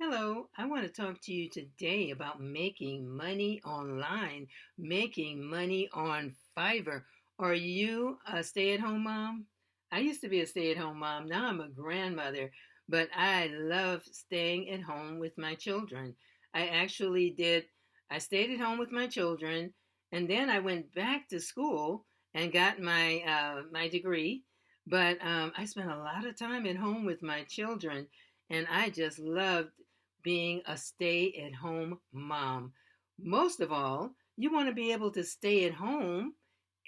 Hello, I want to talk to you today about making money online, making money on Fiverr. Are you a stay-at-home mom? I used to be a stay-at-home mom. Now I'm a grandmother, but I love staying at home with my children. I actually did, I stayed at home with my children, and then I went back to school and got my degree. But I spent a lot of time at home with my children, and I just loved being a stay at home mom. Most of all, you want to be able to stay at home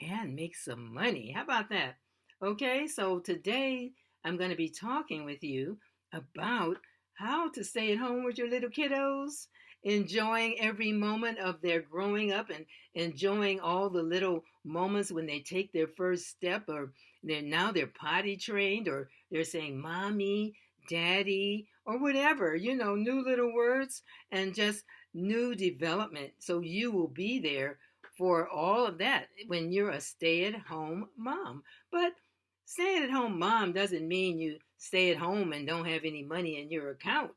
and make some money. How about that? Okay, so today I'm going to be talking with you about how to stay at home with your little kiddos, enjoying every moment of their growing up and enjoying all the little moments when they take their first step or they're potty trained or they're saying mommy, daddy, or whatever, new little words and just new development. So you will be there for all of that when you're a stay at home mom. But stay at home mom doesn't mean you stay at home and don't have any money in your account.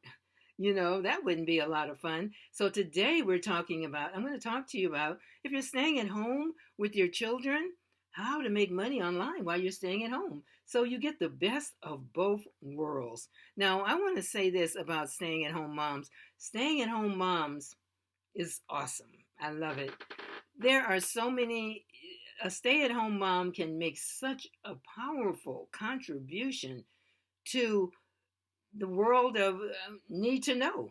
That wouldn't be a lot of fun. So today I'm going to talk to you about if you're staying at home with your children, how to make money online while you're staying at home. So you get the best of both worlds. Now, I want to say this about staying at home moms. Staying at home moms is awesome. I love it. There are so many, a stay at home mom can make such a powerful contribution to the world of need to know.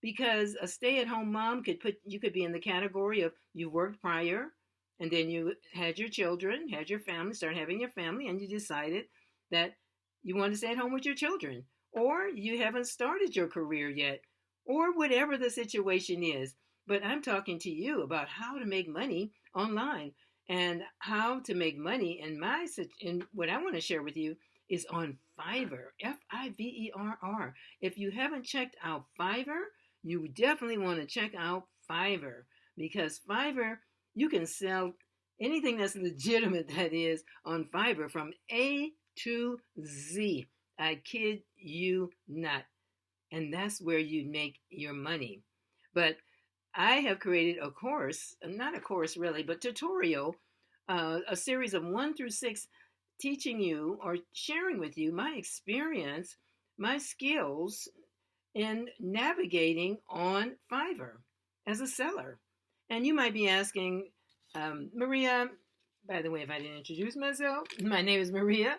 Because a stay at home mom you could be in the category of you worked prior, and then you had your children, had your family, started having your family, and you decided that you want to stay at home with your children. Or you haven't started your career yet, or whatever the situation is. But I'm talking to you about how to make money online and how to make money in what I want to share with you is on Fiverr, FIVERR. If you haven't checked out Fiverr, you definitely want to check out Fiverr because Fiverr, you can sell anything that's legitimate, that is, on Fiverr from A to Z. I kid you not. And that's where you make your money. But I have created a course, not a course really, but tutorial, a series of 1 through 6 teaching you or sharing with you my experience, my skills in navigating on Fiverr as a seller. And you might be asking, Maria, by the way, if I didn't introduce myself, my name is Maria.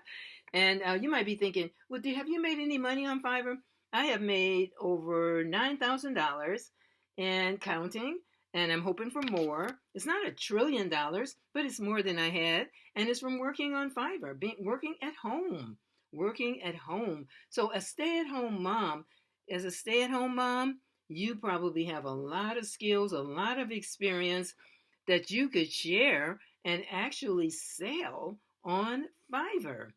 And you might be thinking, well, have you made any money on Fiverr? I have made over $9,000 and counting, and I'm hoping for more. It's not $1 trillion, but it's more than I had, and it's from working on Fiverr, working at home. So a stay-at-home mom, as a stay-at-home mom, you probably have a lot of skills, a lot of experience that you could share and actually sell on Fiverr.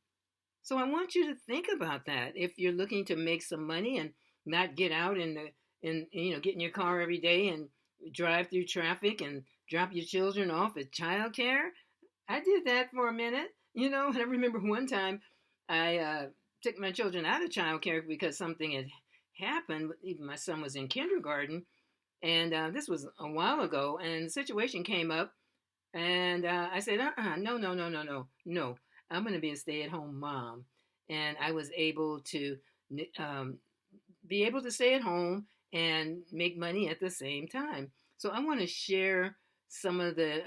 So I want you to think about that. If you're looking to make some money and not get out get in your car every day and drive through traffic and drop your children off at childcare. I did that for a minute, and I remember one time I took my children out of childcare because something had happened. Even my son was in kindergarten, and this was a while ago, and the situation came up, and I said, no. I'm going to be a stay-at-home mom. And I was able to be able to stay at home and make money at the same time. So I want to share some of the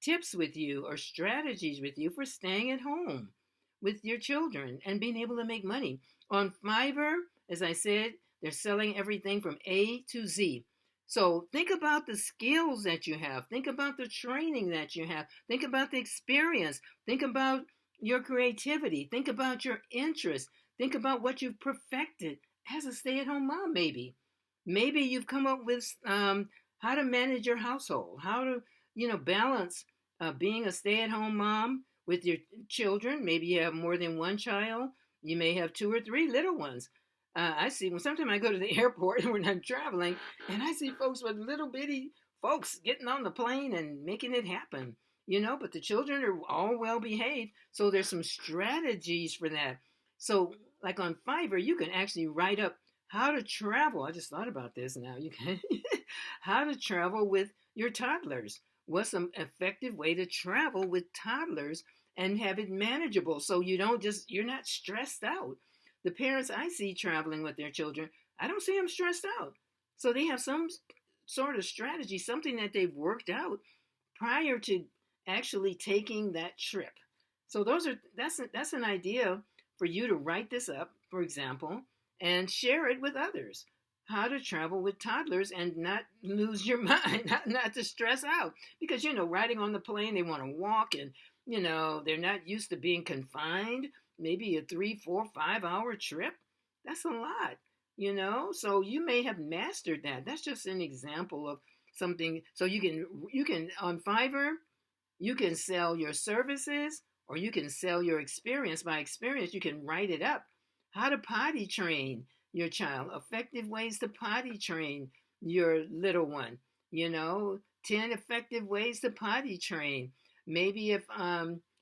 tips with you or strategies with you for staying at home with your children and being able to make money. On Fiverr, as I said, they're selling everything from A to Z. So think about the skills that you have. Think about the training that you have. Think about the experience. Think about your creativity. Think about your interests. Think about what you've perfected as a stay-at-home mom, maybe. Maybe you've come up with how to manage your household, how to, balance being a stay-at-home mom with your children. Maybe you have more than one child. You may have 2 or 3 little ones. I see sometimes I go to the airport when I'm traveling, and I see folks with little bitty folks getting on the plane and making it happen, but the children are all well behaved. So there's some strategies for that. So like on Fiverr, you can actually write up how to travel. I just thought about this now. You can how to travel with your toddlers. What's some effective way to travel with toddlers and have it manageable so you're not stressed out. The parents I see traveling with their children, I don't see them stressed out. So they have some sort of strategy, something that they've worked out prior to actually taking that trip. So that's an idea for you to write this up, for example, and share it with others. How to travel with toddlers and not lose your mind, not to stress out. Because, riding on the plane, they want to walk and, they're not used to being confined. Maybe a 3, 4, 5 hour trip. That's a lot, So you may have mastered that. That's just an example of something. So you can on Fiverr, you can sell your services or you can sell your experience. By experience, you can write it up. How to potty train your child, effective ways to potty train your little one, 10 effective ways to potty train. Maybe if,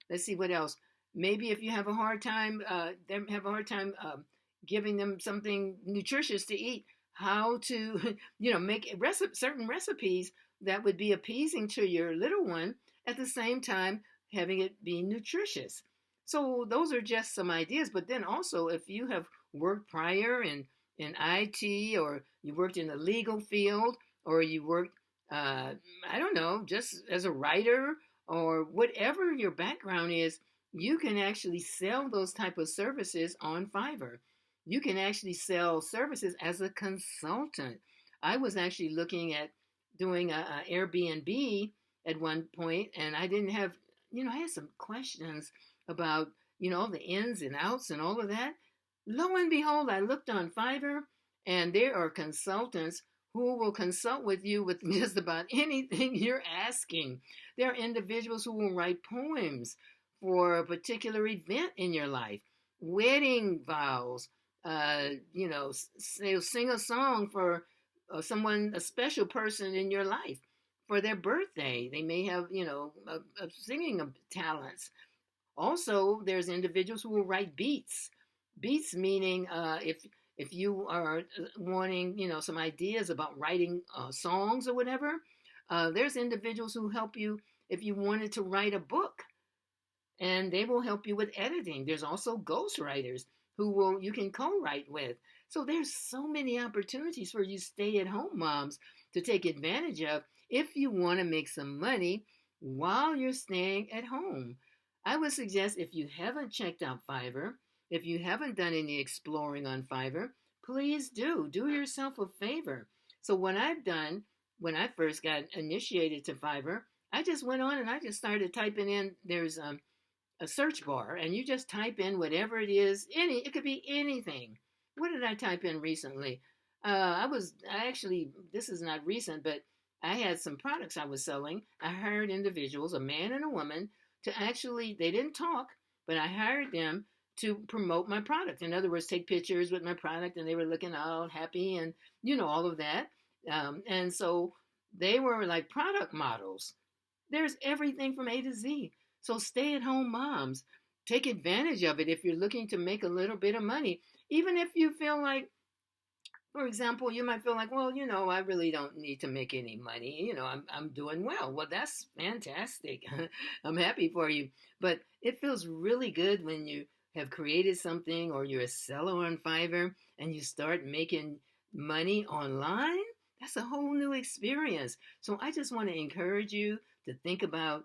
let's see what else. Maybe if you have a hard time, giving them something nutritious to eat, how to, make certain recipes that would be appeasing to your little one at the same time having it be nutritious. So those are just some ideas. But then also, if you have worked prior in IT, or you worked in the legal field, or you worked, I don't know, just as a writer, or whatever your background is, you can actually sell those type of services on Fiverr. You can actually sell services as a consultant. I was actually looking at doing a Airbnb at one point, and I didn't have, I had some questions about, all the ins and outs and all of that. Lo and behold, I looked on Fiverr, and there are consultants who will consult with you with just about anything you're asking. There are individuals who will write poems for a particular event in your life, wedding vows, they'll sing a song for someone, a special person in your life for their birthday. They may have, a singing talents. Also, there's individuals who will write beats. Beats meaning if you are wanting, some ideas about writing songs or whatever, there's individuals who help you if you wanted to write a book, and they will help you with editing. There's also ghostwriters who you can co-write with. So there's so many opportunities for you stay-at-home moms to take advantage of if you want to make some money while you're staying at home. I would suggest, if you haven't checked out Fiverr, if you haven't done any exploring on Fiverr, please do yourself a favor. So what I've done when I first got initiated to Fiverr, I just went on and I just started typing in, there's a search bar, and you just type in whatever it is. It could be anything. What did I type in recently? This is not recent, but I had some products I was selling. I hired individuals, a man and a woman, to actually, they didn't talk, but I hired them to promote my product. In other words, take pictures with my product, and they were looking all happy and, all of that. And so they were like product models. There's everything from A to Z. So stay-at-home moms, take advantage of it if you're looking to make a little bit of money. Even if you feel like, for example, you might feel like, well, I really don't need to make any money. I'm doing well. Well, that's fantastic. I'm happy for you. But it feels really good when you have created something, or you're a seller on Fiverr and you start making money online. That's a whole new experience. So I just want to encourage you to think about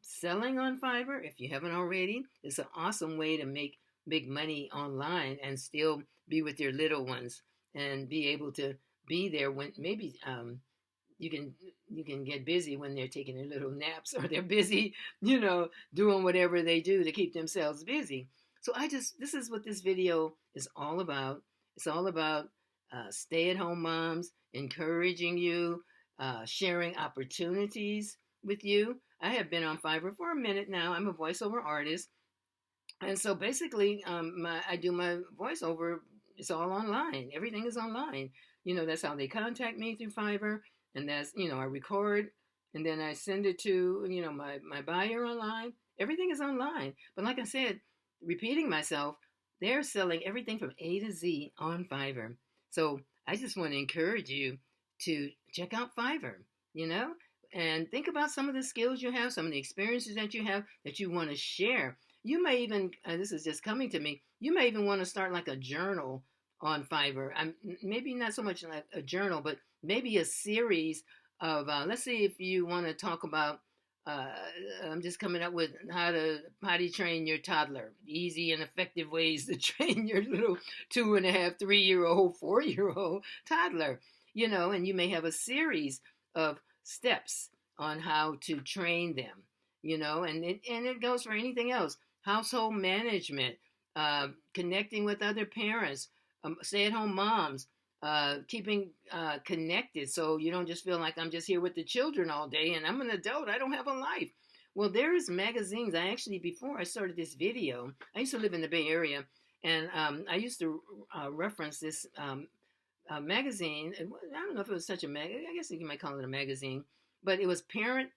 selling on Fiverr if you haven't already. It's an awesome way to make big money online and still be with your little ones and be able to be there when maybe you can get busy when they're taking their little naps, or they're busy, doing whatever they do to keep themselves busy. So this is what this video is all about. It's all about stay-at-home moms, encouraging you, sharing opportunities with you. I have been on Fiverr for a minute now. I'm a voiceover artist. And so basically, I do my voiceover. It's all online. Everything is online. That's how they contact me, through Fiverr. And that's, I record, and then I send it to, my buyer online. Everything is online. But like I said, repeating myself, they're selling everything from A to Z on Fiverr. So I just want to encourage you to check out Fiverr, you know, and think about some of the skills you have, some of the experiences that you have that you want to share. You may even, this is just coming to me, you may even want to start like a journal on Fiverr. Maybe not so much like a journal, but maybe a series of, let's see if you want to talk about, uh, I'm just coming up with how to potty train your toddler, easy and effective ways to train your little 2.5, 3 year old, 4 year old toddler, you know, and you may have a series of steps on how to train them, you know, and it goes for anything else. Household management, connecting with other parents, stay-at-home moms, keeping connected so you don't just feel like I'm just here with the children all day and I'm an adult, I don't have a life. Well, there's magazines. I actually, before I started this video, I used to live in the Bay Area, and I used to reference this magazine. I don't know if it was such a magazine. I guess you might call it a magazine, but it was Parent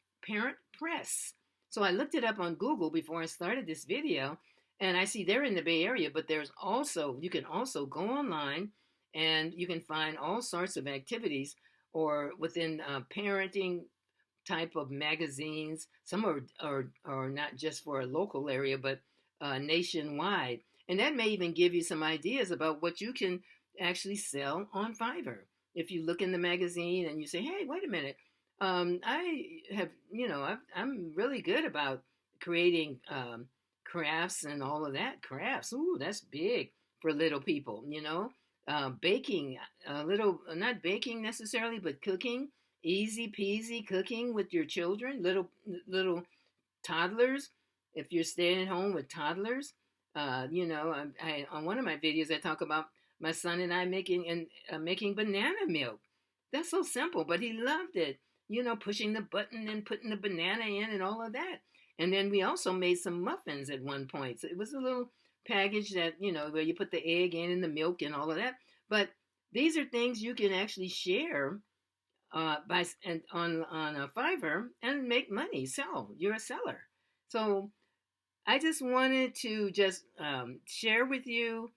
Press. So I looked it up on Google before I started this video, and I see they're in the Bay Area, but there's also, you can also go online and you can find all sorts of activities or within parenting type of magazines. Some are not just for a local area, but nationwide. And that may even give you some ideas about what you can actually sell on Fiverr. If you look in the magazine and you say, hey, wait a minute, I have, you know, I'm really good about creating crafts and all of that. Crafts, ooh, that's big for little people, you know. Baking, a little, not baking necessarily, but cooking, easy peasy cooking with your children, little toddlers. If you're staying at home with toddlers, you know, I on one of my videos I talk about my son and I making banana milk. That's so simple, but he loved it. You know, pushing the button and putting the banana in and all of that. And then we also made some muffins at one point. So it was a little package that, you know, where you put the egg in and the milk and all of that. But these are things you can actually share on a Fiverr and make money. Sell. You're a seller. So I just wanted to just share with you,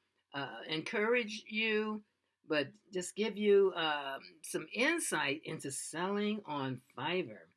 encourage you, but just give you some insight into selling on Fiverr.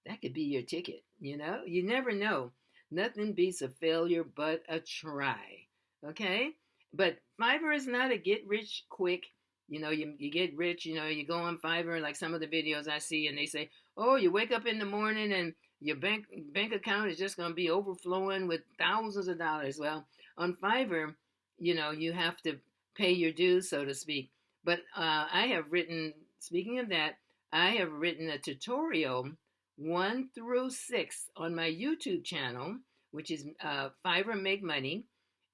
That could be your ticket, you know? You never know. Nothing beats a failure but a try, okay? But Fiverr is not a get rich quick. You know, you get rich, you know, you go on Fiverr, like some of the videos I see, and they say, oh, you wake up in the morning and your bank account is just going to be overflowing with thousands of dollars. Well, on Fiverr, you know, you have to pay your dues, so to speak. But I have written, speaking of that, I have written a tutorial 1 through 6 on my YouTube channel, which is Fiverr Make Money.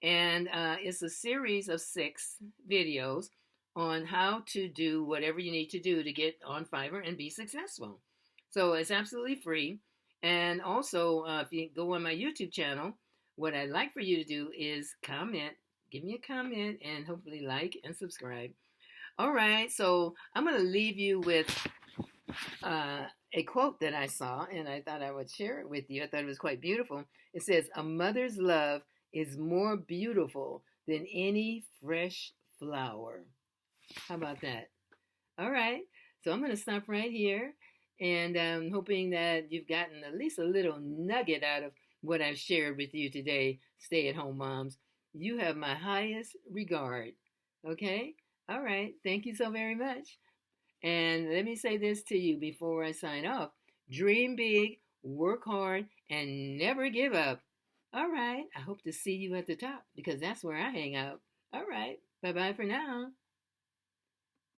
And it's a series of 6 videos on how to do whatever you need to do to get on Fiverr and be successful. So it's absolutely free. And also, if you go on my YouTube channel, what I'd like for you to do is comment, give me a comment, and hopefully like and subscribe. All right, so I'm going to leave you with a quote that I saw, and I thought I would share it with you. I thought it was quite beautiful. It says, a mother's love is more beautiful than any fresh flower. How about that? All right, so I'm going to stop right here, and I'm hoping that you've gotten at least a little nugget out of what I've shared with you today, stay-at-home moms. You have my highest regard, okay? All right, thank you so very much. And let me say this to you before I sign off. Dream big, work hard, and never give up. All right, I hope to see you at the top because that's where I hang out. All right, bye-bye for now.